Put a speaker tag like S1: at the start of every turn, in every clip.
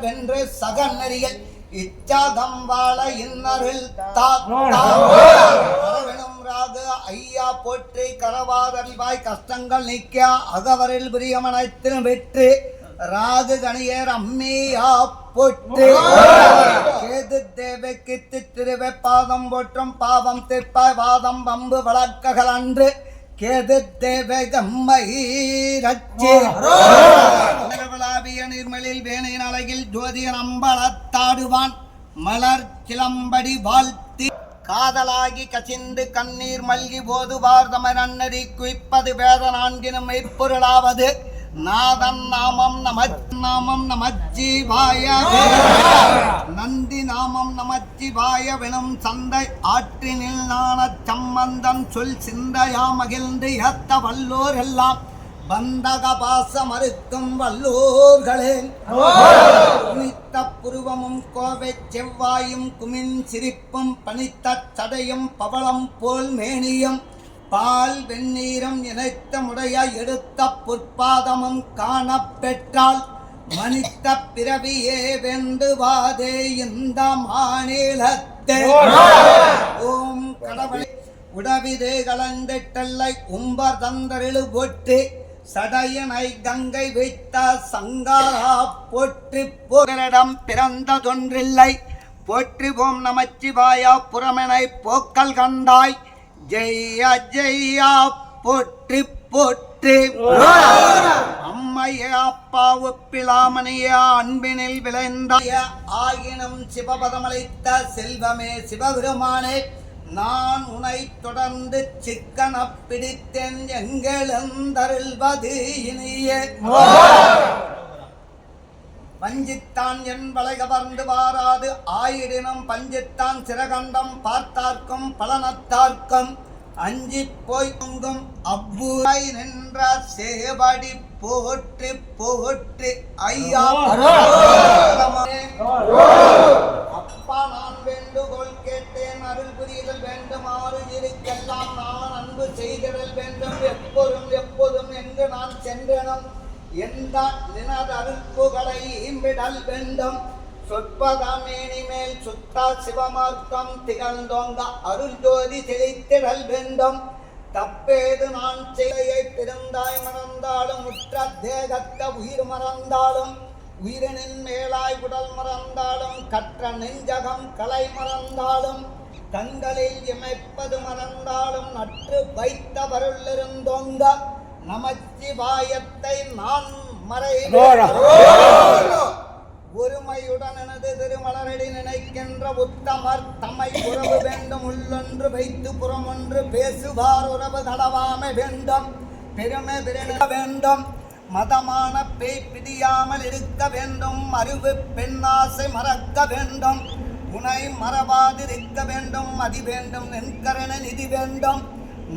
S1: வென்று சகநெறியில் இச்சாகம் வாழ இன்னரில் தாவெனும் ராகு ஐயா போற்றி கரவாதறிவாய் கஷ்டங்கள் நீக்க அகவரில் பிரியமனத்திலும் வெற்றி ராகு கணியர் அம்மியா போற்றி கேது தேவைக்கு திருவை பாதம் போற்றும் பாவம் திற்பாய் வாதம் பம்பு வழக்ககள் அன்று கேது தேவை கம்மை ரட்சி விழாவிய நீர்மலில் வேணையின் அழகில் ஜோதியன் அம்பலத்தாடுவான் மலர் கிளம்படி வாழ்த்தி காதலாகி கசிந்து கண்ணீர் மல்கி போதுவார் தமர் அன்னறி குவிப்பது வேத நான்கினும் மெய்ப்பொருளாவது நாதன் நாமம் நமச்சிவாய நந்தி நாமம் நமச்சிவாய வெனும் சந்தை ஆற்றினில் நாண சம்பந்தன் சொல் சிந்தையா மகிழ்ந்து ஏத்த வல்லோர் எல்லாம் பந்தக பாச மறுக்கும் வல்லோர்களே குனித்த புருவமும் கோவை செவ்வாயும் குமின் சிரிப்பும் பனித்த சடையும் பவளம் போல் மேனியும் பால் வெந்நீரம் இணைத்த முடைய எடுத்த பொற்பாதமும் காணப்பெற்றால் மனித பிறவியே வெண்டுவாதே இந்த மாநிலத்தே ஓம் கடவுளை உடவிதே கலந்தெட்டல்லை உம்பர் தந்தரிழு போற்றி சடையனை கங்கை வைத்த சங்காரா போற்றி போரிடம் பிறந்ததொன்றில்லை போற்றி ஓம் நமச்சிவாயா புறமெனை போக்கல் கண்டாய் ஜெய ஜெயா போற்றி போற்றி அம்மைய அப்பா ஒப்பிலாமணிய அன்பினில் விளைந்த ஆயினும் சிவபதமளித்த செல்வமே சிவபெருமானே நான் உனை தொடர்ந்து சிக்கன பிடித்தேன் எங்களெந்தருள்வது இனியே பஞ்சித்தான் என் வளை கவர்ந்து வாராது ஆயிடினும் பஞ்சித்தான் சிறகண்டம் பார்த்தார்க்கும் பலனத்தார்க்கும் அஞ்சி போய் பொங்கும் அவ்வூரை நின்ற சேவடி போற்றி போற்றி ஐயா அப்பா நான் வேண்டுகோள் கேட்டேன் அருள் புரிதல் வேண்டுமாறு இருக்கெல்லாம் நான் அன்பு செய்திடல் வேண்டும் எப்போதும் எங்கு நான் சென்றனும் எந்த நினது அருட்புகளை ஈம்பிடல் வேண்டும் சொற்பதாமேனி மேல் சுத்தா சிவமார்க்கம் திகழ்ந்தோங்க அருள் ஜோதி செழித்திடல் வேண்டும் தப்பேது நான் செய்யை பிறந்தாய் மறந்தாலும் உற்ற தேகத்த உயிர் மறந்தாலும் உயிரினின் மேலாய் உடல் மறந்தாலும் கற்ற நெஞ்சகம் கலை மறந்தாலும் தங்களில் இமைப்பது மறந்தாலும் நற்று வைத்தவருள்ளிருந்தோங்க நமச்சிவாயத்தை நான் ஒருமையுடன் எனது திருமலரடி நினைக்கின்ற உத்தமர் தம்மை உறவு வேண்டும் உள்ளொன்று வைத்து புறமொன்று பேசுவார் உறவு தளவாமை வேண்டும் பெருமை பிரிக்க வேண்டும் மதமான பேய் பிடியாமல் இருக்க வேண்டும் அறிவு பெண்ணாசை மறக்க வேண்டும் உனை மறவாதிருக்க வேண்டும் மதி வேண்டும் நென்கரண நிதி வேண்டும்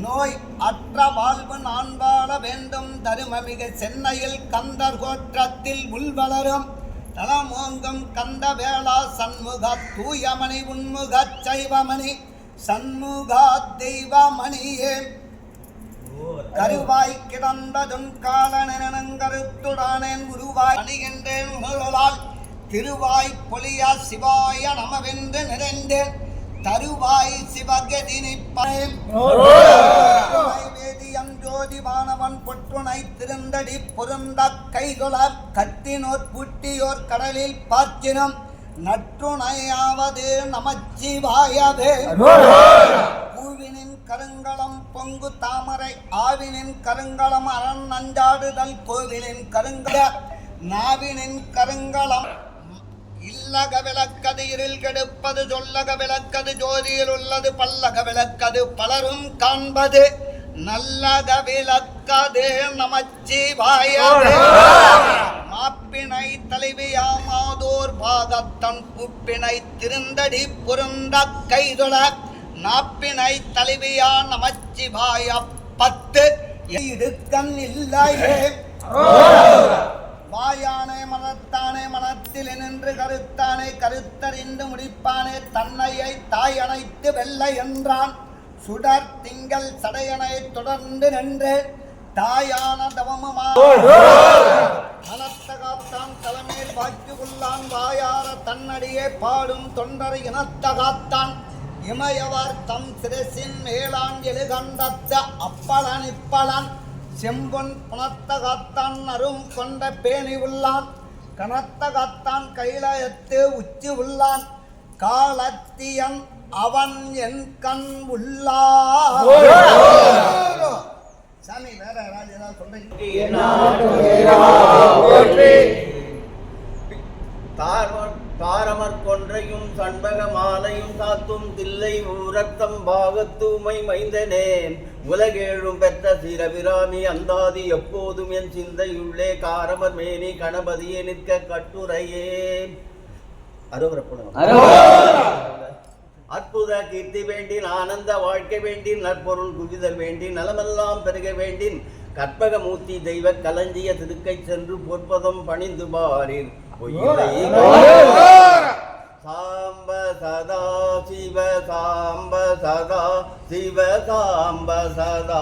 S1: நோய் அற்ற வாழ்வு நான் வாழ வேண்டும் தருமமிகு சென்னையில் கந்தர் கோற்றத்தில் உள்வளரும் தலமோங்கும் கந்த வேளா சண்முக தூயமணி உன்முக சைவமணி சண்முக தெய்வமணியே கருவாய் கிடந்ததும் காலனங்கருத்துடானேன் உருவாய் அணிகின்றேன் முகளால் திருவாய் பொலியா சிவாய நமவென்று நிறைந்தேன் தருவாய் சிவகதி நிற்பேன் வேதியம் ஜோதிவானவன் பொற்றுணை திருந்தடி பொருந்த கைதொழ கத்தினோர் புட்டியோர் கடலில் பார்க்கினும் நற்றுணையாவது நமச்சிவாயவே பூவினின் கருங்கலம் பொங்கு தாமரை ஆவினின் கருங்கலம் அரண் நஞ்சாடுதல் கோவிலின் கருங்கல நாவினின் கருங்கலம் இல்லக விளக்கது இருள் கெடுப்பது சொல்லக விளக்கது ஜோதியில் உள்ளது பல்லக விளக்கது பலரும் காண்பது நல்லக விளக்கது நமச்சிவாயவே மாப்பினை தலைவியாமாதோர் பாகத்தன் புப்பினை திருந்தடி பொருந்த கைதொழ நாப்பினை தலைவியா நமச்சிவாய 10 இருக்கன் இல்லையே வாயானே மனத்தானே மனத்தில் நின்று கருத்தானே கருத்தறிந்து முடிப்பானே தன்னையை தாய் அணைத்து வெல்ல என்றான் சுடர் திங்கள் சடையனை தொடர்ந்து நின்று தாயான தவமுமா அனத்தகாத்தான் தலைமையில் வாக்கி உள்ளான் வாயார தன்னடியே பாடும் தொண்டரை இனத்தகாத்தான் இமயவர் தம் சிரசின் மேலான் எழுகண்டத்த அப்பளன் இப்பளன் செம்பொன் புனத்தகாத்தான் அரும் கொண்ட பேணி உள்ளான் கனத்தகாத்தான் கைலாயத்து உச்சி உள்ளான் காலத்தியன் அவன் என் கண் உள்ளான். சாமி வேற யாராவது ஏதாவது சொல்றீங்க?
S2: தாரமற் கொன்றையும் சண்பக மாலையும் காத்தும் தில்லை ஊரத்தம் பாகத்தூமை மைந்தனேன் உலகேழும் பெற்ற சிரபிராமி அந்தாதி எப்போதும் என் சிந்தையுள்ளே காரமர் மேனி கணபதியே நிற்க கட்டுரையே. அற்புத கீர்த்தி வேண்டின் ஆனந்த வாழ்க்கை வேண்டின் நற்பொருள் குவிதல் வேண்டின் நலமெல்லாம் பெருக வேண்டின் கற்பகமூர்த்தி தெய்வ களஞ்சிய திருக்கை சென்று பொற்பதம் பணிந்து பாரின் சாம்ப சதா சிவ சாம்ப சதா சிவ சாம்ப சதா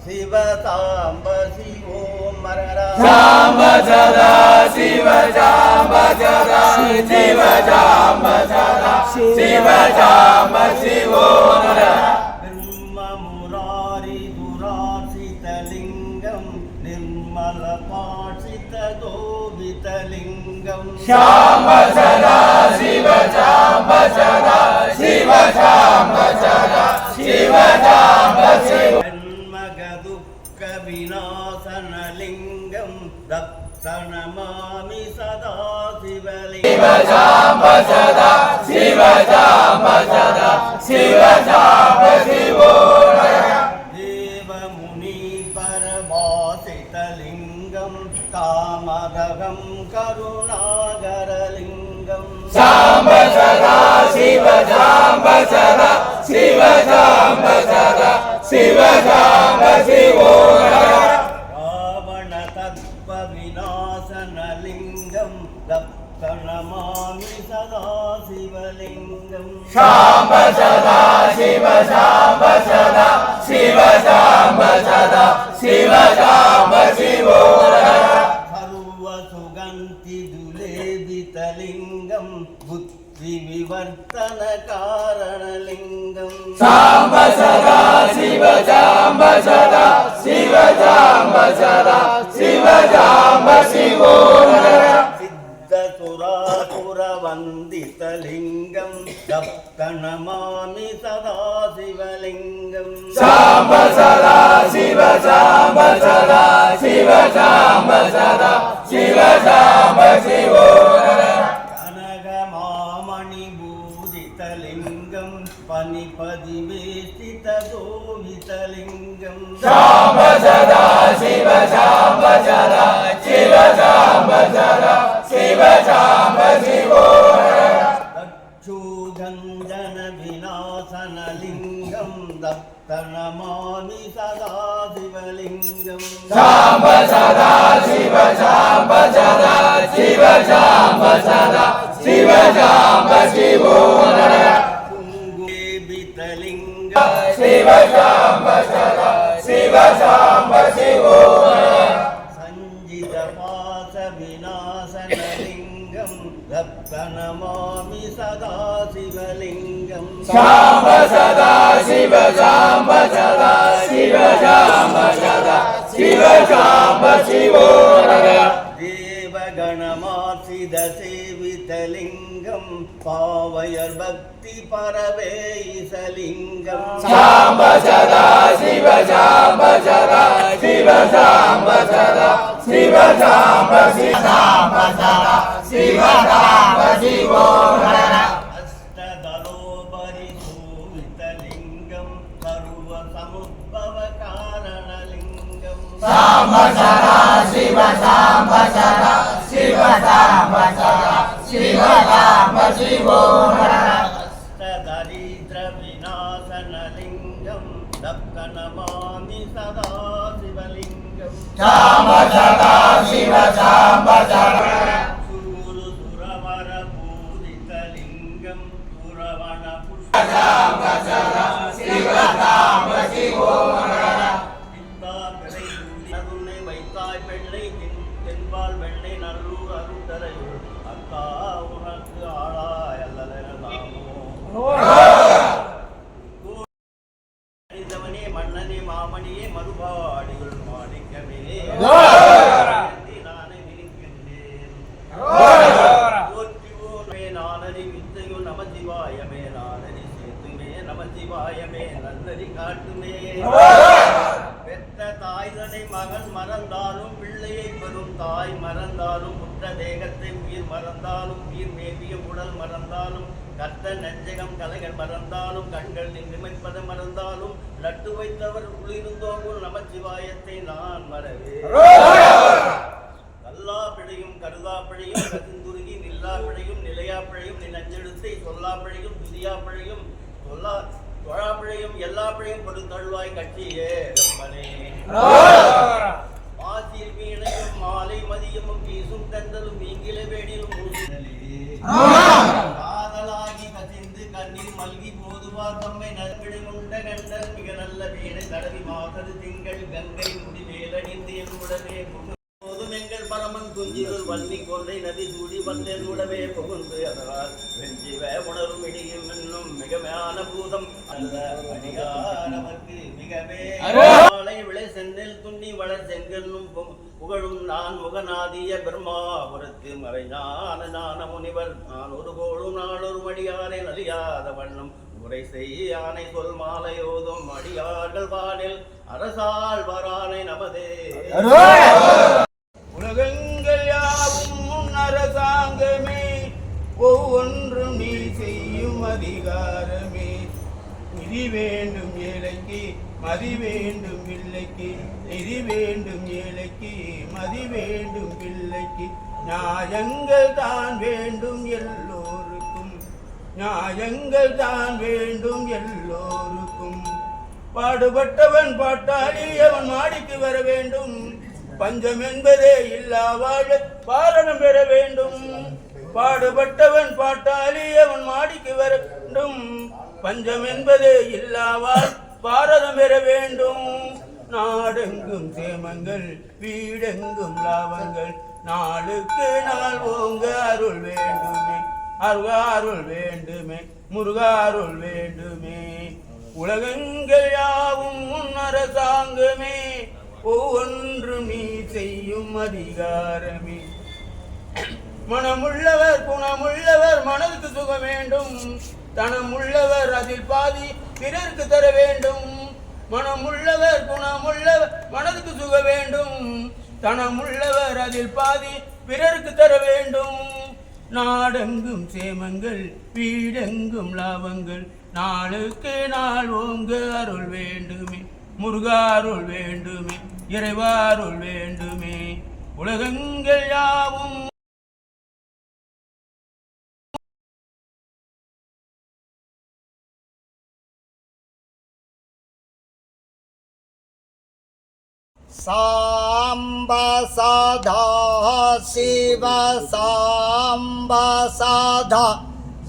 S2: சிவ சாம்ப சிவோம் மரரா சாம்ப சதா சிவ சாம்ப சதா சிவ சாம்ப சதா சிவ சாம்ப சிவோம் மரரா பிரம்ம முராரி துராசிதலிங்கம் நிர்மல பாட்சிதோபிதலிங்கம் சாம்ப சதா சிவ சாம்ப சதா சிவ சாம்ப சதா சிவ சாம்ப சிவன்மகதுக்க விநாசனலிங்கம் தப்தநமாமி சதா சிவலிங்கம் சிவ சாம்ப சதா சிவ சாம்ப சதா சிவ சாம்ப சிவோம் தேவமுனி பரவாசிதலிங்கம் காமதகம் கருணாகரலிங்கம் சாம்ப சதா சிவ சாம்ப சதா சிவ சாம்ப சதா சிவ சாம்ப சிவோம் ராவண தத்ப விநாசனலிங்கம் தப்தநமாமி சதா சிவலிங்கம் சாம்ப சதா சிவ சாம்ப சதா சிவ சாம்ப சதா சிவ சாம்ப சிவோம் லிங்கம் புத்தி விவர்த்தன காரணலிங்கம் சாம்ப சதா சிவ சாம்ப சதா சிவ சாம்ப சதா சிவ சாம்ப சிவோம் சித்த சுராசுர வந்திதலிங்கம் தப்தநமாமி சதா சிவலிங்கம் சாம்ப சதா சிவ சாம்ப சதா சிவ சாம்ப சதா சிவ சாம்ப சிவோம் பனிபதி வேஷ்டிதோவிதலிங்கம் சாம்ப சதா சிவ சாம்ப சதா சிவ சாம்ப சதா சிவ சாம்ப சிவோம் தட்சூகஞ்சன விநாசனலிங்கம் தப்தநமாமி சதா சிவலிங்கம் சாம்ப சதா சிவ சாம்ப சதா சிவ சாம்ப சதா சிவ சாம்ப சிவோம் சிவ சாம்ப சதா சிவ சாம்ப சிவோம் சஞ்சித பாச விநாசனலிங்கம் தப்தநமாமி சதா சிவலிங்கம் சாம்ப சதா சிவ சாம்ப சதா சிவ சாம்ப சதா சிவ சாம்ப சிவோம் தேவகணமாசித சேவிதலிங்கம் பாவயர் பக்தி பரவேசலிங்கம் சாம்ப சதா சிவ சாம்ப சதா சிவ சாம்ப சதா சிவ சாம்ப சாம்ப சதா சிவ சாம்ப சிவோம் அஷ்டதலோபரி சூவிதலிங்கம் சர்வ சமுத்பவ காரணலிங்கம் சாம்ப சதா சிவ சாம்ப சதா சிவ சாம்ப சதா சிவ சாம்ப சிவோம் அஷ்டதரித்ர விநாசனலிங்கம் தப்தநமாமி சதா சிவலிங்கம் சாம்ப சதா சிவ சாம்ப சதா சூரு சுரவர பூரிதலிங்கம் சுரவண புஷ்ப சாம்ப சதா சிவ சாம்ப சிவோம் பாடியுள் மாணிக்கமே நானே இருக்கின்றேன் போற்றிவோமே நானறி வித்தையு நமசிவாயமே நானறி சேத்துமே நமசிவாயமே நல்லறி காட்டுமே பெற்ற தாய்தனை மகன் மறந்தாலும் பிள்ளையை பெறும் தாய் மறந்தாலும் புற்ற தேகத்தை உயிர் மறந்தாலும் உயிர் மேவிய உடல் மறந்தாலும் கத்த நெஞ்சகம் கலைகள் மறந்தாலும் கண்கள் நிமிப்பது மறந்தாலும் லட்டு வைத்தவர் குளிர்ந்தோங்கும் நமச்சிவாயத்தை நான் மறவே கல்லா பிழையும் கருதா பிழையும் கசிந்துருகி நில்லா பிழையும் நிலையா பிழையும் நீ நஞ்செழுத்தை சொல்லா பிழையும் துதியா பிழையும் தொழா பிழையும் எல்லா பிழையும் கொடுத்தழுவாய் கட்சியே ரம்மனே மாசில் வீணையும் மாலை மதியமும் வீசும் கந்தலும் நீங்கில வேடிலும் காதலாகி கசிந்து கண்ணீர் மல்கி போதுவார் தம்மை நல்விடை முண்ட கண்டல் மிக நல்ல வீணை தடவி மாசது திங்கள் கங்கை முடிவேலணிந்து என் உடனே போதும் எங்கள் பரமன் குஞ்சிகள் வன்னி கொண்டை நதி சூடி வந்தேன் உடவே புகுந்து அதனால் வெஞ்சிவ உணரும் இடியும் என்னும் மிகமான பூதம் அல்ல அடியாரவர்க்கு மிகவே விளை செந்தில் துண்ணி வளர் செங்கல்லும் புகழும் நான் முகநாதிய பிரம்மாபுரத்து மறைஞான ஞான முனிவர் நான் ஒரு கோளும் நாளொரு மடியாரை நலியாத வண்ணம் உரை செய் ஆணை சொல் மாலையோதும் அடியார்கள் வானில் அரசால் வரானை நமதே உலகங்கள் யாவும் அரசாங்கமே ஒவ்வொன்றும் நீ செய்யும் அதிகாரமே நிதி வேண்டும் ஏழைக்கு மதி வேண்டும் பிள்ளைக்கு நிதி வேண்டும் ஏழைக்கு மதி வேண்டும் பிள்ளைக்கு நியாயங்கள் தான் வேண்டும் எல்லோருக்கும் நியாயங்கள் தான் வேண்டும் எல்லோருக்கும் பாடுபட்டவன் பாட்டாளி அவன் மாடிக்கு வர வேண்டும் பஞ்சம் என்பதே இல்லா வாழ பாரணம் பெற வேண்டும் பாடுபட்டவன் பாட்டாளி அவன் மாடிக்கு வர வேண்டும் பஞ்சம் என்பதே இல்லாவால் பாரதம் பெற வேண்டும் நாடெங்கும் சேமங்கள் வீடெங்கும் லாபங்கள் நாளுக்கு நாள் ஓங்க அருள் வேண்டுமே அருள் வேண்டுமே முருகாருள் வேண்டுமே உலகங்கள் யாவும் உன் அரசாங்கமே ஒவ்வொன்றும் நீ செய்யும் அதிகாரமே மனமுள்ளவர் குணமுள்ளவர் மனதுக்கு சுக வேண்டும் தனமுள்ளவர் அதில் பாதி பிறருக்கு தர வேண்டும் மனமுள்ளவர் குணமுள்ளவர் மனதுக்கு சுக வேண்டும் தனமுள்ளவர் அதில் பாதி பிறருக்கு தர வேண்டும் நாடெங்கும் சேமங்கள் வீடெங்கும் லாபங்கள் நாளுக்கு நாள் ஓங்க அருள் வேண்டுமே முருகாருள் வேண்டுமே இறைவாருள் வேண்டுமே உலகங்கள் யாவும்
S1: சாம்ப சதா சிவ சாம்ப சதா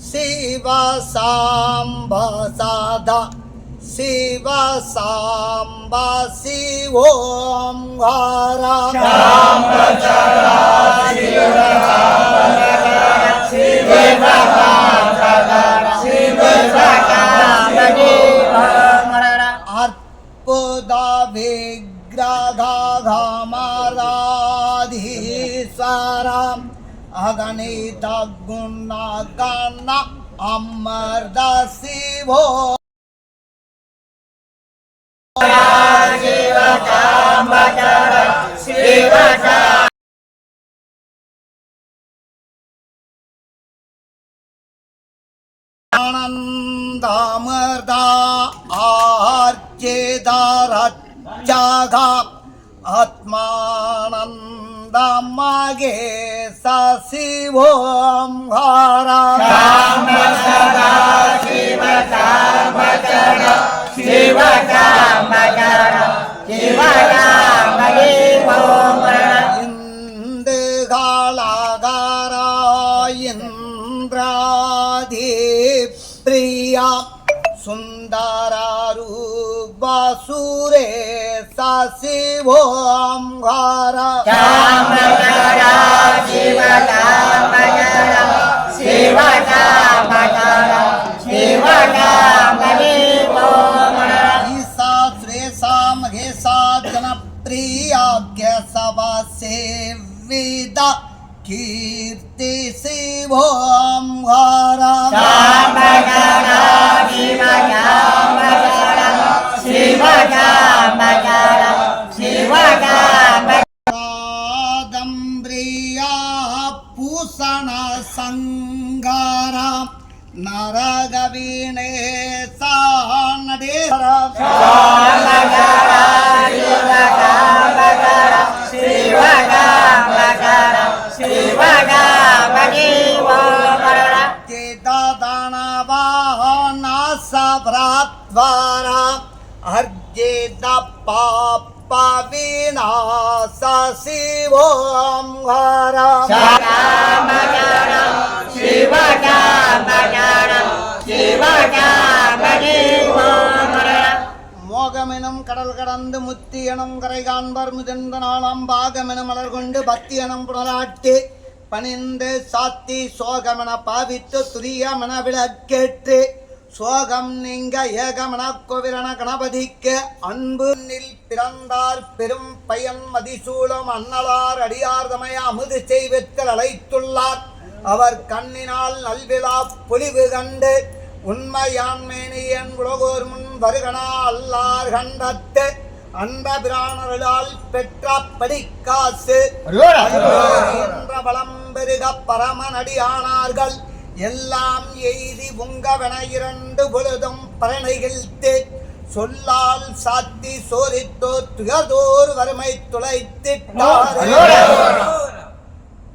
S1: சிவ சாம்ப சதா சிவ சாம்ப சிவோம் ஹரா சாம்ப சதா சிவ சாம்ப சிவ சதா சிவ சாம்ப சிவோம் ஹரா அற்புத விக்ரகாமராதீஸ்வரம் அகணித குணகண அமர்த சிவோ ஆனந்தாமர்த ஆர்ச்சிதரத் ஜாகா ஆத்மானந்தமகே சசிவோம் ஹரா சாம்ப சதா சிவ சாம்ப சதா சிவ சாம்ப சதா சிவ சாம்ப சிவோம் ஹரா இந்து காலகரா இந்திராதி பிரியா சுந்தரூபசுரே சசிவோம் ஹரா சாம்பகரா சிவ சாம்பகரா சிவ சாம்பகரா சிவ சாம்பகரா ஈசா ஸ்ரேசா மகேசா கீர்த்தி சிவோம் ஹரம் காதம்பிரியா பூசண சங்காரம் நரகவீணே சாணடேரம் நாசப்ராத்வாரா அர்ஜித பாப்ப விநாச சிவோம் ஹரம் மோகமெனும் கடல் கடந்து முத்தி எனும் கரை காண்பர் மிதந்த நாளாம் பாகமெனும் மலர் கொண்டு பக்தி எனும் புனலாட்டி பணிந்து சாத்தி சோகமென பாவித்து துரியமென விளக்கேற்று சோகம் நீங்க ஏகமென கோவிலன கணபதிக்கு அன்பு பிறந்தார் பெரும் பயன் மதிசூலம் அன்னலார் அடியார் தமைய அமுது செய்வித்தல் அழைத்துள்ளார் அவர் கண்ணினால் நல்விழா பொலிவு கண்டு உண்மையான்மேனியன் உலகோர் முன் வருகனா அல்லார் கண்டத்து அந்த பிராணர்களால் பெற்ற படிக்காசு என்ற வளம் பெருக பரமனடியானார்கள் எல்லாம் எய்தி உங்கவன இரண்டு பொழுதும் பரணைகிழ்த்து சொல்லால் சாத்தி சோரித்தோர் துயர்தோர் வறுமை துளைத்திட்டார்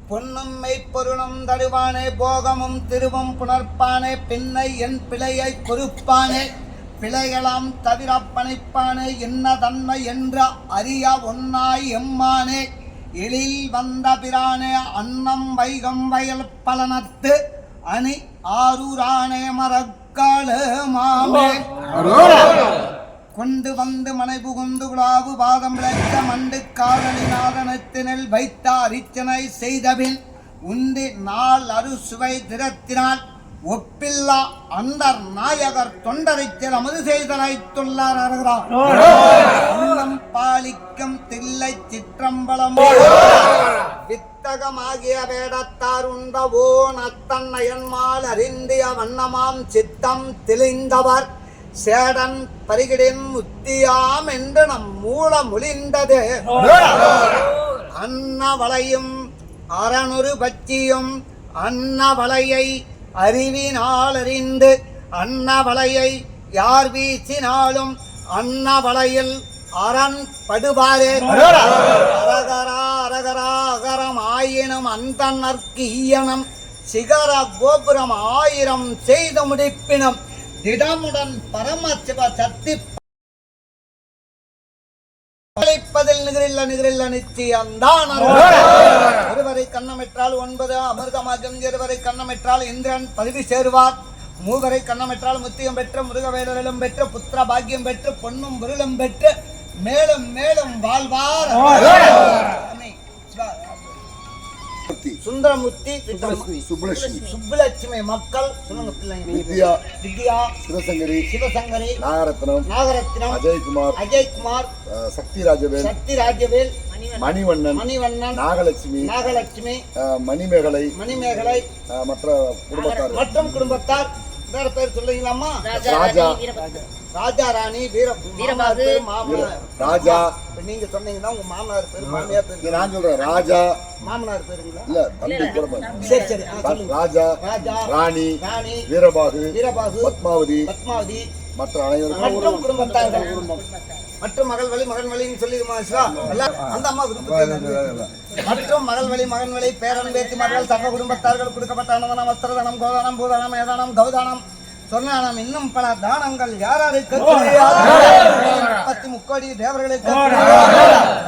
S1: பொன்னும் மெய்ப்பொருளும் தருவானே போகமும் திருவும் புணர்ப்பானே பின்னை என் பிழையை பொறுப்பானே பிழைகளாம் தவிர பணிப்பானே என்ன தன்மை என்ற அறிய ஒன்னாய் எம்மானே எழில் வந்த பிரானே அன்னம் வைகம் வயல் பலனத்து அணி ஆரூரானே மரக்காளு மாமே கொண்டு வந்து மனை புகுந்து குழாவு பாதம் விளைத்த மண்டு காதலிநாதனத்தினில் வைத்த அரிச்சனை செய்தபின் உந்தி நாள் அறுசுவை திறத்தினால் ஒப்பில்லா அந்தர் நாயகர் தொண்டரைச்சல் அமுது செய்தலைத்துள்ளார் அன்னம் பாலிக்கும் தில்லை சிற்றம்பலம் வித்தகமாகிய வேடத்தார் உண்டவோ நத்தன்னையன்மால் அறிந்திய வண்ணமாம் சித்தம் தெளிந்தவர் சேடன் பரிகிடின் முத்தியாம் என்று நம் மூல மொழிந்தது அன்னவளையும் அறநொரு பச்சியும் அன்னவளையை அறிவினால் அறிந்து அன்னவளையை யார் வீசினாலும் அன்னவளையில் அரண் படுவாரே அரகரா அரகரா அகரம் ஆயினும் அந்தனர்க்கு ஈயனம் சிகர கோபுரம் 1000 செய்து முடிப்பினும் திடமுடன் பரமசிவ சக்தி நிகரில்ல நிச்சயம்தான். ஒருவரை கண்ணமிட்டால் 9 அமிர்தமாகும், இருவரை கண்ணமிட்டால் இந்திரன் பதவி சேருவார், மூவரை கண்ணமிட்டால் முத்தியம் பெற்று முருகவேலரும் பெற்று புத்திர பாக்கியம் பெற்று பொன்னும் பொருளும் பெற்று மேலும் மேலும் வாழ்வார். சுந்தரமூர்த்தி, சுப்புலட்சுமி மக்கள் சொல்லுங்க பிள்ளைங்க. வித்யா, சிவசங்கரி, நாகரத்னம், அஜய்குமார், சக்தி ராஜவேல், மணிவண்ணன், நாகலட்சுமி, மணிமேகலை மற்றும் குடும்பத்தார். வேற பேர் சொல்லுங்களாமா? ராஜா ராணி, வீரபாகு, ராஜா. நீங்க சொன்னீங்கன்னா உங்க மாமனார் பேரு, மாமியார் பேரு. நான் சொல்றேன் ராஜா, மாமனார் பேருங்களா? இல்ல தம்பி கூட. சரி சரி, ராஜா, ராணி, வீரபாகு, பத்மாவதி, மற்ற அனைவரும் மற்றும் குடும்பத்தார்கள் மற்றும் மகள்வழி மகன்வழின்னு சொல்லிடுமா? அந்த அம்மா மற்றும் மகள்வழி மகன்வழி பேரன் பேத்திமார்கள் சக குடும்பத்தார்கள் கொடுக்கப்பட்ட அன்னதானம், வஸ்திரதானம், கோதானம், பூதானம், ஏதானம், கௌதானம், சொன்னானம் இன்னும் பல தானங்கள் யாராருக்கு 33 தேவர்களுக்கு,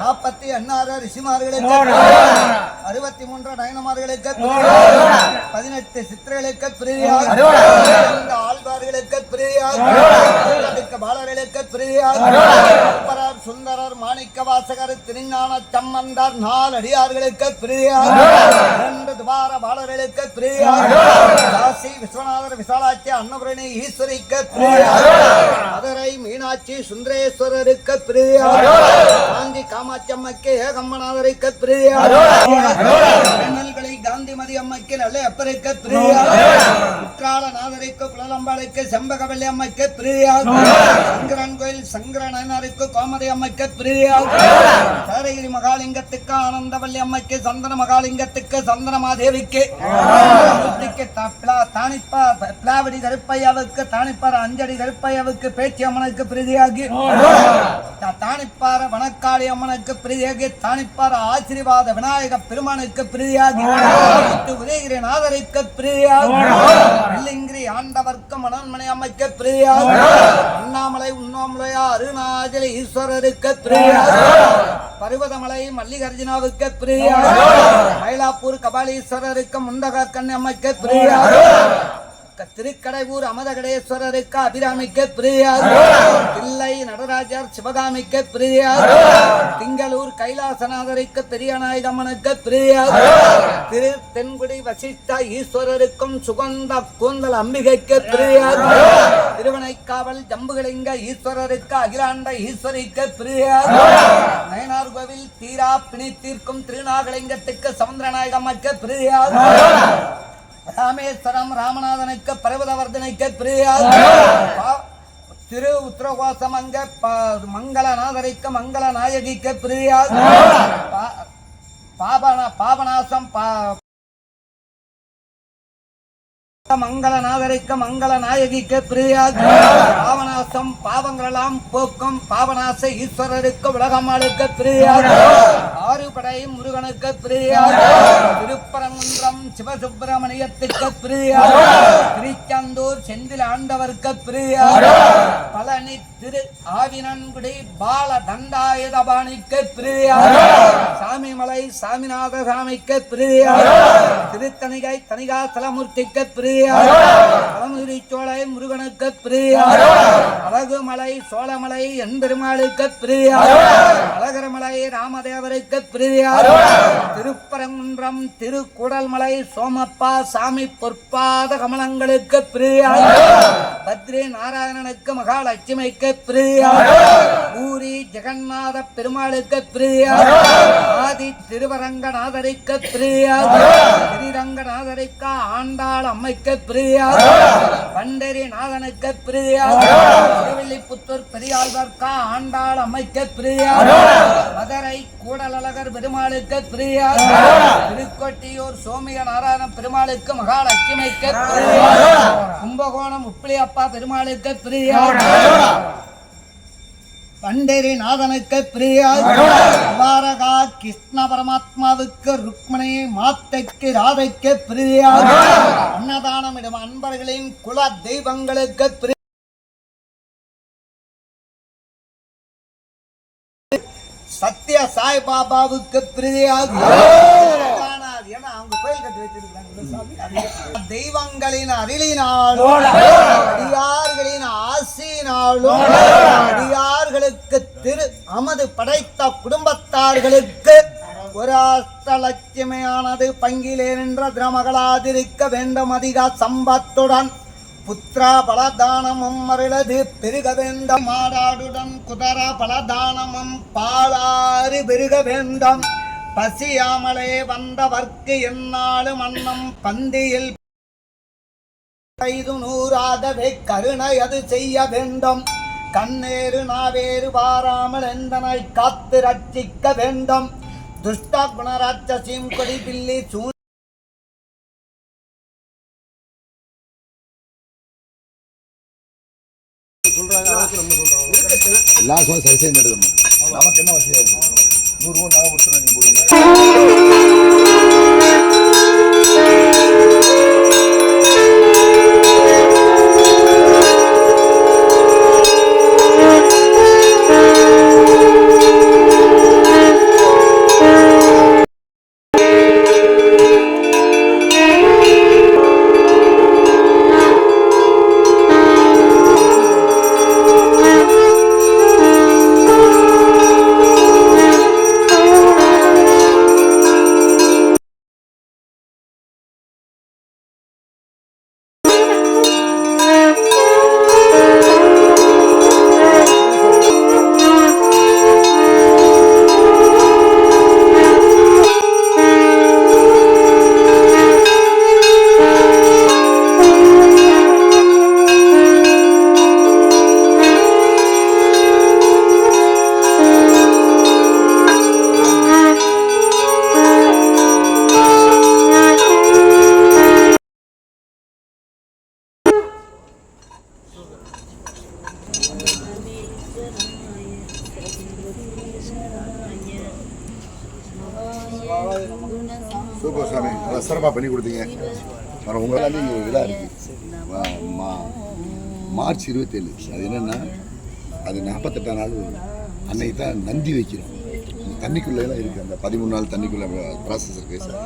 S1: 46 ரிஷிமார்களுக்கு, 63 நயனமார்களுக்கு, 18 சித்திரர்களுக்கு பிரியார், 5 ஆழ்வார்களுக்கு பிரியார், பாலர்களுக்கு பிரியார், சுந்தரர், மாணிக்க வாசகர், திருஞான சம்பந்தர், 4 அடியார்களுக்கு பிரியார், 2 துவார பாலர்களுக்கு பிரியார், காசி விஸ்வநாதர், விசாலாட்சி, அன்னபுரணி ஈஸ்வரிக்கு பிரியார், மதுரை மீனாட்சி சுந்தரேஸ்வரருக்கு பிரியார், காஞ்சி காமாட்சி அம்மைக்கு ஏகம்பநாதருக்கு பிரியார், காந்திமதி அம்மைக்கு நல்ல எப்பருக்கு பிரியா குற்றால நாதரிக்கு குலலம்பாளுக்கு செம்பகவல்லி அம்மைக்கு பிரியா சங்கரன் கோயில் சங்கரனருக்கு கோமதி அம்மைக்கு பிரியா சேரகிரி மகாலிங்கத்துக்கு ஆனந்தவல்லி அம்மைக்கு சந்தன மகாலிங்கத்துக்கு சந்தனமாதேவிக்கு பிளாவடி கருப்பையாவுக்கு தானிப்பார அஞ்சடி கருப்பையாவுக்கு பேச்சி அம்மனுக்கு பிரதியாகி தானிப்பார வனக்காளி அம்மனுக்கு பிரதியாகி தானிப்பார ஆசீர்வாத விநாயக பெருமானுக்கு பிரதியாகி உதயகிரி நாதரிக்கு பிரதியாகி வெள்ளிங்கிரி ஆண்டவர்க்கு மனன்மணி அம்மைக்கு பிரதியாகி அண்ணாமலை உண்ணாமலையா அருணாச்சல ஈஸ்வரருக்கு பிரதியாகி பருவதமலை மல்லிகார்ஜுனாவுக்கு பிரதியாகி மயிலாப்பூர் கபாலீஸ்வரருக்கு முண்டக கண்ணம்மைக்கு பிரதியாகி திருக்கடையூர் அமதகடேஸ்வரருக்கு அபிராமிக்கு பிரியார் தில்லை நடராஜர் சிவகாமிக்கு பிரியார் திங்களூர் கைலாசநாதருக்கு பெரியநாயகம்மனுக்கு பிரியார் திரு தென்குடி வசிஷ்ட ஈஸ்வரருக்கும் சுகந்த கூந்தல் அம்பிகைக்கு பிரியார் திருவனைக்காவல் ஜம்புகலிங்க ஈஸ்வரருக்கு அகிலாண்ட ஈஸ்வரிக்கு பிரியார் நயனார் கோவில் தீரா பிணி தீர்க்கும் திருநாகலிங்கத்துக்கு சமுந்திரநாயகம்மனுக்கு பிரியார் ராமேஸ்வரம் ராமநாதனுக்கு பர்வதவர்தனைக்கு பிரியார் திரு உத்தரகோசமங்க மங்களநாதரிக்கு மங்கள நாயகிக்கு பிரியார் பாபநாசம் மங்களநாதரிக்க மங்கள நாயகிக்கு பிரியார் பாவநாசம் பாவங்களெல்லாம் போக்கும் பாவநாச ஈஸ்வரருக்கு உலகம்மாளுக்கு பிரியார் ஆறுபடை முருகனுக்கு பிரியார் திருப்பரங்குன்றம் சிவசுப்பிரமணியத்துக்கு பிரியார் திருச்செந்தூர் செந்தில் ஆண்டவருக்கு பிரியார் பழனி திரு ஆவினன்குடி பால தண்டாயுதபாணிக்கு பிரியார் சாமிமலை சாமிநாத சாமிக்கு பிரியார் திருத்தணிகை தணிகாசலமூர்த்திக்கு பிரியார் சோலை முருகனுக்கு பிரியார் அழகுமலை சோழமலை என்பெருமாளுக்கு பிரியார் அழகரமலை ராமதேவருக்கு பிரியார் திருப்பரங்குன்றம் திருக்குடல்மலை சோமப்பா சாமி பொற்பாத கமலங்களுக்கு பிரியார் பத்ரி நாராயணனுக்கு மகாலட்சுமிக்கு பிரியார் பூரி ஜெகநாத பெருமாளுக்கு பிரியார் ஆதி திருவரங்கநாதரிக்கு பிரியார் ஸ்ரீரங்கநாதரிக்கு ஆண்டாள் அம்மைக்கு பிரியார் பண்டரி நாதனுக்கு பிரியார் திருவில்லிபுத்தூர் பெரியாழ்வார்க்கா ஆண்டாள் அம்மைக்கு பிரியார் மதுரை கூடலழகர் பெருமாளுக்கு பிரியார் திருக்கொட்டியூர் சோமிய நாராயண பெருமாளுக்கு மகாலட்சுமிக்கு பிரியார் கும்பகோணம் உப்பிலியப்பா பெருமாளுக்கு பிரியார் பண்டரி நாதனுக்கு பிரியார் துவாரகா கிருஷ்ண பரமாத்மாவுக்கு ருக்மணி மாத்தைக்கு ராதைக்கு பிரியார் அன்னதானமிடும் அன்பர்களின் குல தெய்வங்களுக்கு சத்ய சாய்பாபாவுக்கு பிரியார் அவங்க கோயில் கட்டி வச்சிருக்காங்க தெய்வங்களின் அருளினாலும் அடியார்களின் ஆசினாலும் அடியார்களுக்கு திரு அமது படைத்த குடும்பத்தார்களுக்கு ஒரு அஷ்டலட்சுமியானது பங்கிலே நின்ற திருமகளாதிருக்க வேண்டும் அதிக சம்பத்துடன் புத்திரா பலதானமும் மருளது பெருக வேண்டும் மாடாடுடன் குதிர பலதானமும் பாலாறு பெருக வேண்டும் பசியாமலே வந்தவர்க்கு என்னாலும் அன்னம் பந்தியில் நூறாகவே கருணை அது செய்ய வேண்டும் கண்ணேறு நாவேறு வாராமல் எந்தனை காத்து ரட்சிக்க வேண்டும் துஷ்ட குணராட்சசியும் கொடி பில்லி
S3: எல்லா சரி செய்ய நமக்கு என்ன வசதியா இருக்கு 100 ரூபா நான் கொடுத்துறேன் நீங்க போடுங்க சூப்பர் சாமி, நல்லா சிறப்பாக பண்ணி கொடுத்தீங்க. அப்புறம் உங்கள் எல்லாமே இங்கே ஒரு இதாக இருக்குது. மார்ச் 27 அது என்னென்னா, அது 48ஆம் நாள் அன்னைக்கு தான் நந்தி வைக்கிறோம். தண்ணிக்குள்ளேலாம் இருக்குது, அந்த 13 நாள் தண்ணிக்குள்ளே ப்ராசஸ் இருக்குது சார்.